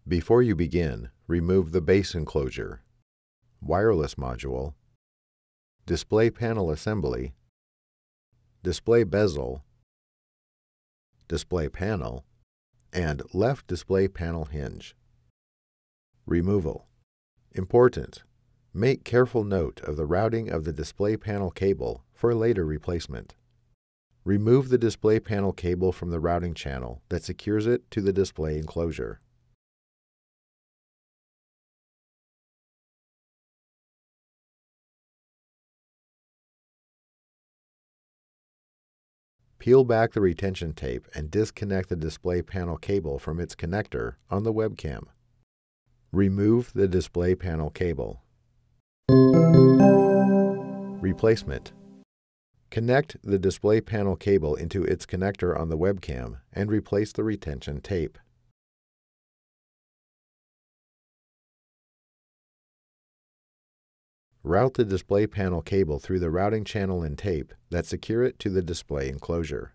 Before you begin, remove the base enclosure, wireless module, display panel assembly, display bezel, display panel, and left display panel hinge. Removal. Important: make careful note of the routing of the display panel cable for later replacement. Remove the display panel cable from the routing channel that secures it to the display enclosure. Peel back the retention tape and disconnect the display panel cable from its connector on the webcam. Remove the display panel cable. Replacement. Connect the display panel cable into its connector on the webcam and replace the retention tape. Route the display panel cable through the routing channel and tape that secure it to the display enclosure.